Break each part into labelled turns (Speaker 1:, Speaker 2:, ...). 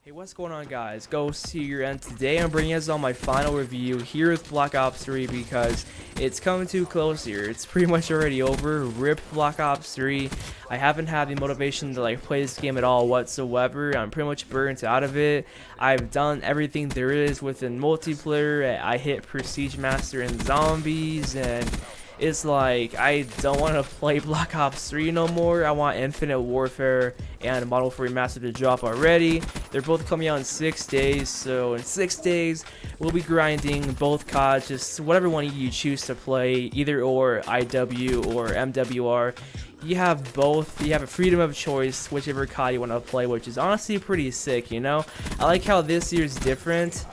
Speaker 1: Hey, what's going on, guys? Ghost here, and today I'm bringing us on my final review here with Black Ops 3 because it's coming too close here. It's pretty much already over. RIP Black Ops 3. I haven't had the motivation to play this game at all whatsoever. I'm pretty much burnt out of it. I've done everything there is within multiplayer. I hit Prestige Master and Zombies, and it's like I don't want to play Black Ops 3 no more. I want Infinite Warfare and Modern Warfare Remastered to drop already. They're both coming out in 6 days, so in 6 days we'll be grinding both CODs, just whatever one you choose to play, either or IW or MWR. You have both. You have a freedom of choice, whichever COD you want to play, which is honestly pretty sick, you know? I like how this year's different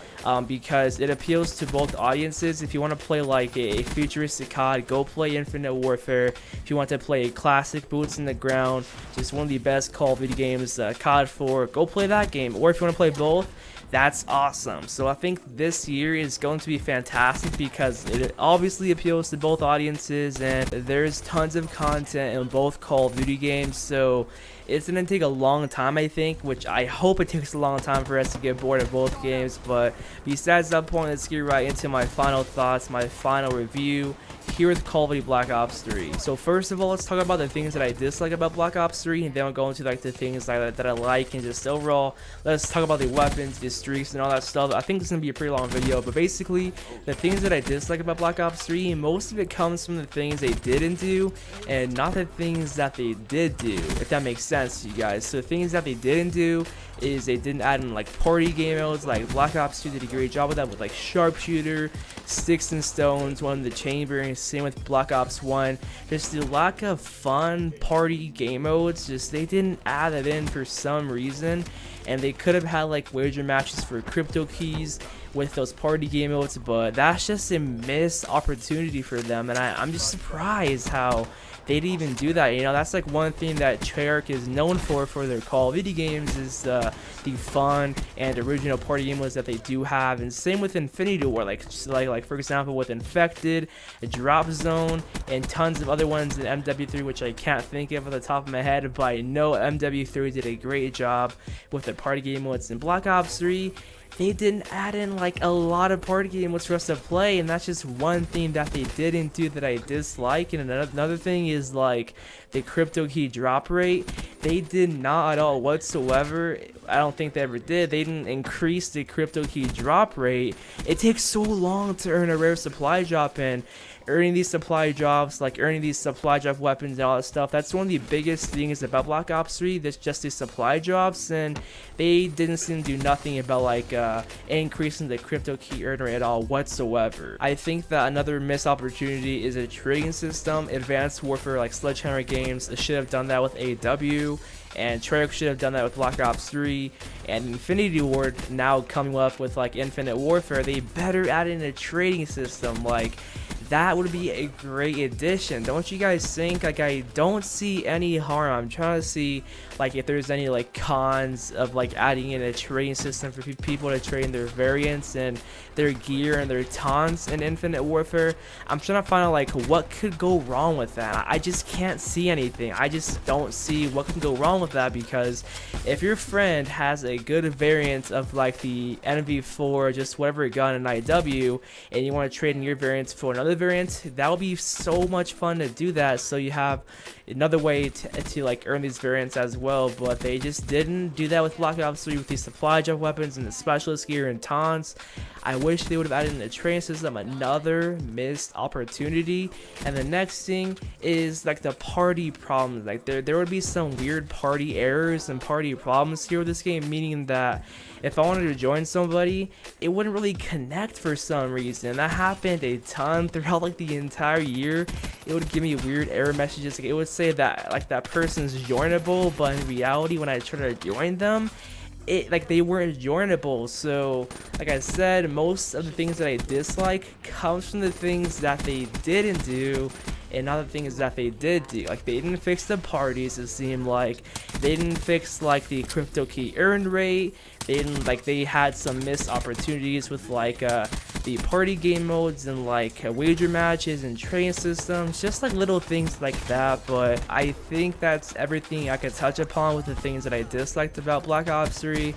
Speaker 1: because it appeals to both audiences. If you want to play like a futuristic COD, go play Infinite Warfare. If you want to play a classic boots in the ground, just one of the best Call of Duty games, COD 4, go play that game. Or if you want to play both, that's awesome. So I think this year is going to be fantastic because it obviously appeals to both audiences, and there's tons of content in both Call of Duty games. So it's going to take a long time, I think, which I hope it takes a long time for us to get bored of both games. But besides that point, let's get right into my final thoughts, my final review here with Call of Duty Black Ops 3. So first of all, let's talk about the things that I dislike about Black Ops 3, and then we'll go into like the things that I like, and just overall, let's talk about the weapons, the streaks, and all that stuff. I think this is going to be a pretty long video, but basically, the things that I dislike about Black Ops 3, most of it comes from the things they didn't do, and not the things that they did do, if that makes sense to you guys. So the things that they didn't do is they didn't add in like party game modes. Like Black Ops 2 did a great job with that, with like sharpshooter, sticks and stones, one of the chamber, same with Black Ops 1. Just the lack of fun party game modes, just they didn't add it in for some reason, and they could have had like wager matches for crypto keys with those party game modes, but that's just a missed opportunity for them, and I'm just surprised how they didn't even do that. You know, that's like one thing that Treyarch is known for their Call of Duty games, is the fun and original party game modes that they do have. And same with Infinity War, like for example with Infected, Drop Zone, and tons of other ones in MW3, which I can't think of at the top of my head, but I know MW3 did a great job with their party game modes. In Black Ops 3, they didn't add in like a lot of party game modes for us to play, and that's just one thing that they didn't do that I dislike. And another thing is like the crypto key drop rate. They did not at all whatsoever. I don't think they ever did. They didn't increase the crypto key drop rate. It takes so long to earn a rare supply drop, and earning these supply drops, like earning these supply drop weapons and all that stuff, that's one of the biggest things about Black Ops 3. That's just the supply drops, and they didn't seem to do nothing about like increasing the crypto key earn rate at all whatsoever. I think that another missed opportunity is a trading system. Advanced Warfare, like Sledgehammer Games, should have done that with AW, and Treyarch should have done that with Black Ops 3, and Infinity Ward now coming up with like Infinite Warfare. They better add in a trading system. Like, that would be a great addition, don't you guys think? Like, I don't see any harm. I'm trying to see like if there's any like cons of like adding in a trading system for people to trade in their variants and their gear and their taunts in Infinite Warfare. I'm trying to find out like what could go wrong with that. I just can't see anything. I just don't see what can go wrong with that, because if your friend has a good variant of like the NV4, just whatever gun in IW, and you want to trade in your variants for another variant, that would be so much fun to do that. So you have another way to like earn these variants as well, but they just didn't do that with Black Ops 3 with these supply drop weapons and the specialist gear and taunts. I wish they would have added in the training system. Another missed opportunity. And the next thing is like the party problems. Like there would be some weird party errors and party problems here with this game, meaning that if I wanted to join somebody, it wouldn't really connect for some reason. That happened a ton throughout like the entire year. It would give me weird error messages. Like, it would say that like that person's joinable, but in reality when I try to join them, like they weren't joinable. So like I said, most of the things that I dislike comes from the things that they didn't do and other things that they did do. Like, they didn't fix the parties, it seemed like. They didn't fix like the crypto key earn rate. They didn't, like, they had some missed opportunities with like the party game modes and like wager matches and trading systems, just like little things like that. But I think that's everything I could touch upon with the things that I disliked about Black Ops 3.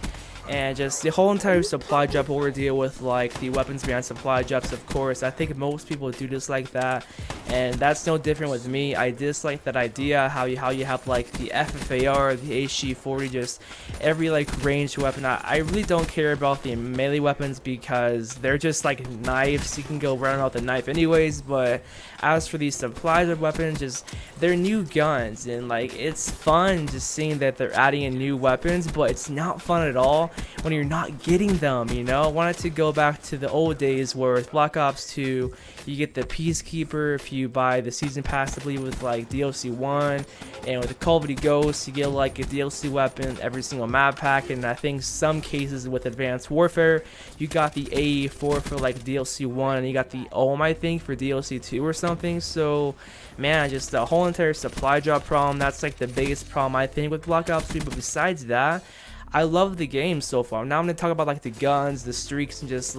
Speaker 1: and just the whole entire supply drop ordeal with like the weapons beyond supply drops. Of course, I think most people do dislike that, and that's no different with me. I dislike that idea how you have like the FFAR, the HG40, just every like ranged weapon. I really don't care about the melee weapons because they're just like knives. You can go run out the knife anyways. But as for these supplies of weapons, just they're new guns, and like it's fun just seeing that they're adding in new weapons, but it's not fun at all when you're not getting them, you know. I wanted to go back to the old days where with Black Ops 2 you get the Peacekeeper if you buy the season pass, I believe, with like DLC 1, and with the Call of Duty Ghosts you get like a DLC weapon every single map pack, and I think some cases with Advanced Warfare you got the AE4 for like DLC 1, and you got the OM I think for DLC 2 or something. So man, just the whole entire supply drop problem, that's like the biggest problem I think with Black Ops 3. But besides that, I love the game so far. Now I'm gonna talk about like the guns, the streaks, and just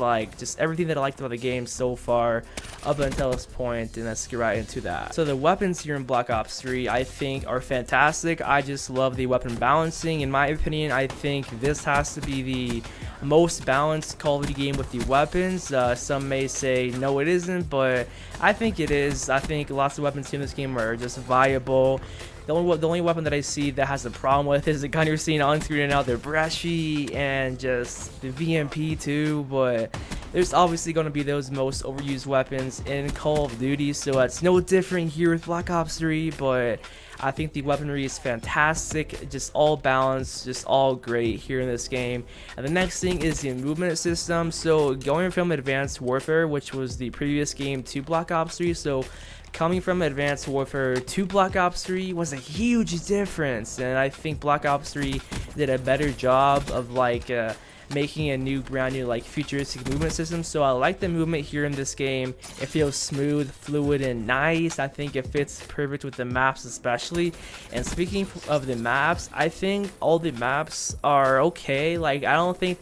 Speaker 1: everything that I liked about the game so far up until this point, and let's get right into that. So the weapons here in Black Ops 3 I think are fantastic. I just love the weapon balancing. In my opinion, I think this has to be the most balanced Call of Duty game with the weapons. Some may say no it isn't, but I think it is. I think lots of weapons in this game are just viable. The only weapon that I see that has a problem with is the gun you're seeing on screen now, the Bresci, and just the VMP too. But there's obviously going to be those most overused weapons in Call of Duty, so it's no different here with Black Ops 3. But I think the weaponry is fantastic, just all balanced, just all great here in this game. And the next thing is the movement system. So going from Advanced Warfare, which was the previous game, to Black Ops 3, so coming from Advanced Warfare to Black Ops 3 was a huge difference, and I think Black Ops 3 did a better job of like making a brand new like futuristic movement system. So I like the movement here in this game. It feels smooth, fluid, and nice. I think it fits perfect with the maps especially. And speaking of the maps, I think all the maps are okay. Like I don't think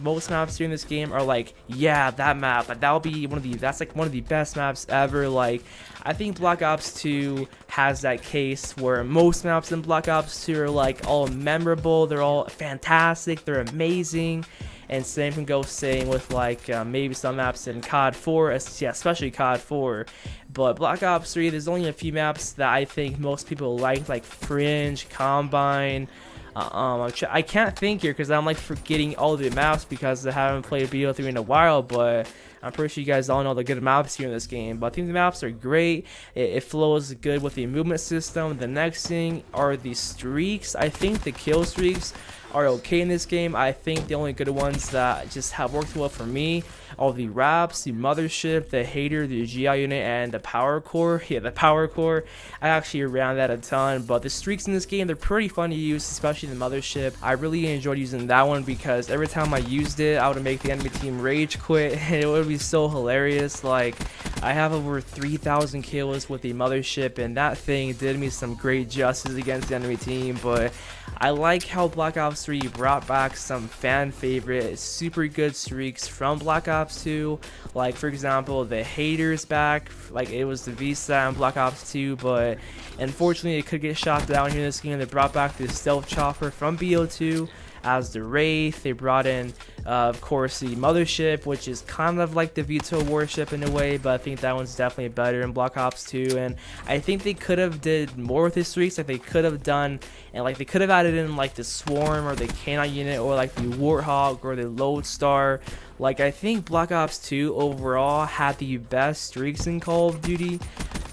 Speaker 1: most maps here in this game are like, yeah, that map, that'll be that's like one of the best maps ever. Like I think Black Ops 2 has that case where most maps in Black Ops 2 are like all memorable, they're all fantastic, they're amazing. And same can go saying with like maybe some maps in COD 4, yeah, especially COD 4. But Black Ops 3, there's only a few maps that I think most people like Fringe, Combine. I can't think here because I'm like forgetting all the maps because I haven't played BO3 in a while, but I'm pretty sure you guys all know the good maps here in this game. But I think the maps are great. It flows good with the movement system. The next thing are the streaks. I think the kill streaks are okay in this game. I think the only good ones that just have worked well for me are the Raps, the Mothership, the Hater, the GI unit, and the Power Core. Yeah, the Power Core. I actually ran that a ton, but the streaks in this game, they're pretty fun to use, especially the Mothership. I really enjoyed using that one because every time I used it, I would make the enemy team rage quit, and it would be so hilarious. Like, I have over 3,000 kills with the Mothership, and that thing did me some great justice against the enemy team. But I like how Black Ops 3 brought back some fan favorite, super good streaks from Black Ops 2. Like, for example, the Haters back, like it was the VSAT in Black Ops 2, but unfortunately it could get shot down here in this game. They brought back the Stealth Chopper from BO2 as the Wraith. They brought in of course the Mothership, which is kind of like the Veto warship in a way, but I think that one's definitely better in Black Ops 2. And I think they could have did more with the streaks. Like they could have done, and like they could have added in like the Swarm or the K9 unit or like the Warthog or the Lodestar. Like I think Black Ops 2 overall had the best streaks in Call of Duty.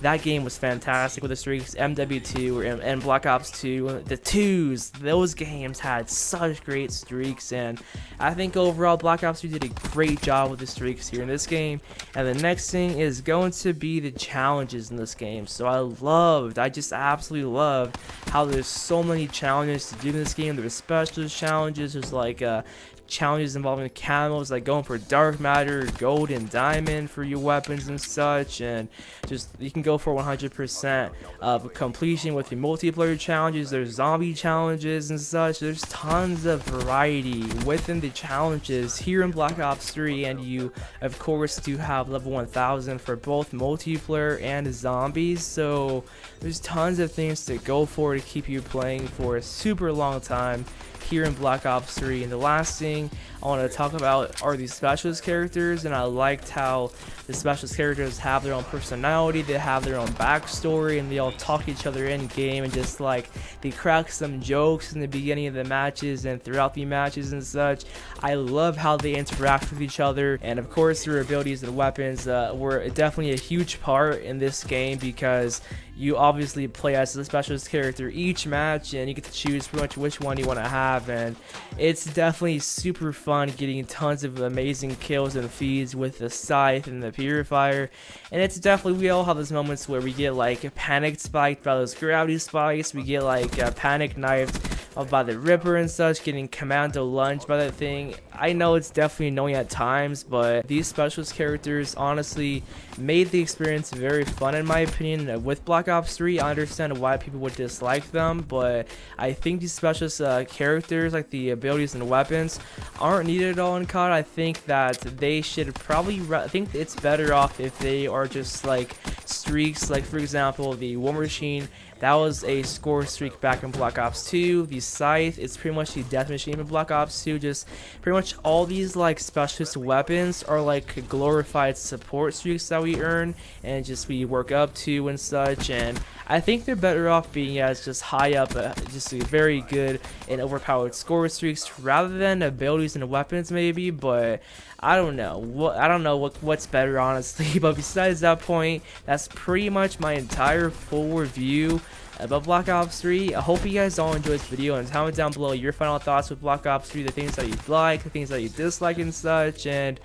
Speaker 1: That game was fantastic with the streaks. MW2 and Black Ops 2, the 2s, those games had such great streaks, and I think overall Black Ops 2 did a great job with the streaks here in this game. And the next thing is going to be the challenges in this game. So I just absolutely loved how there's so many challenges to do in this game. There's specialist challenges, there's like challenges involving camos, like going for dark matter, gold, and diamond for your weapons and such, and just you can go for 100% of completion with the multiplayer challenges. There's zombie challenges and such. There's tons of variety within the challenges here in Black Ops 3, and you of course do have level 1000 for both multiplayer and zombies. So there's tons of things to go for to keep you playing for a super long time, here in Black Ops 3. And the last thing I want to talk about are these specialist characters, and I liked how the specialist characters have their own personality, they have their own backstory, and they all talk to each other in game, and just like they crack some jokes in the beginning of the matches and throughout the matches and such. I love how they interact with each other, and of course their abilities and weapons were definitely a huge part in this game, because you obviously play as a specialist character each match, and you get to choose pretty much which one you want to have, and it's definitely super fun getting tons of amazing kills and feeds with the Scythe and the Purifier. And it's definitely, we all have those moments where we get like panic spiked by those gravity spikes, we get like panic knifed by the Ripper and such, getting commando lunged by that thing. I know it's definitely annoying at times, but these specialist characters honestly made the experience very fun in my opinion. With Black Ops 3, I understand why people would dislike them, but I think these specialist characters, like the abilities and weapons, aren't needed at all in COD. I think that they should probably, I think it's better off if they are just like streaks, like for example the War Machine. That was a score streak back in Black Ops 2. The Scythe, it's pretty much the death machine in Black Ops 2. Just pretty much all these like specialist weapons are like glorified support streaks that we earn and just we work up to and such. And I think they're better off being as just high up, just a very good and overpowered score streaks rather than abilities and weapons maybe. But I don't know what's better honestly. But besides that point, that's pretty much my entire full review about Black Ops 3. I hope you guys all enjoyed this video, and comment down below your final thoughts with Black Ops 3, the things that you like, the things that you dislike and such. And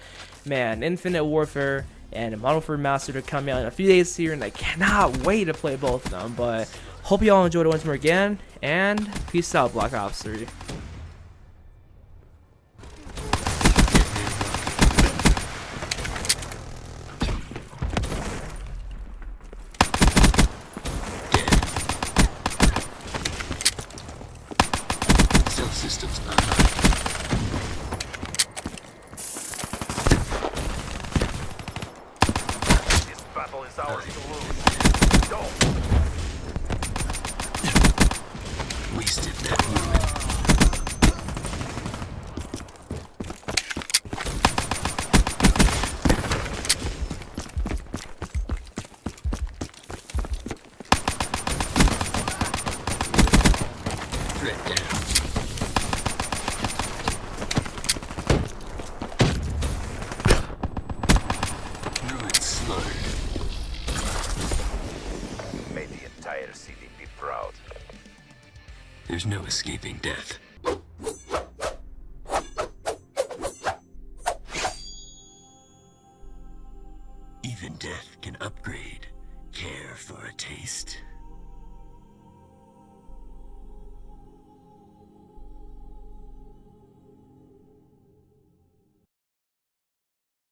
Speaker 1: man, Infinite Warfare and Modern Warfare Mastered are coming out in a few days here, and I cannot wait to play both of them. But hope you all enjoyed it once more again, and peace out, Black Ops 3.
Speaker 2: Systems online.
Speaker 3: This battle is ours to lose. Go!
Speaker 2: Wasted that moment. Threat down.
Speaker 3: May the entire city be proud.
Speaker 2: There's no escaping death. Even death can upgrade. Care for a taste?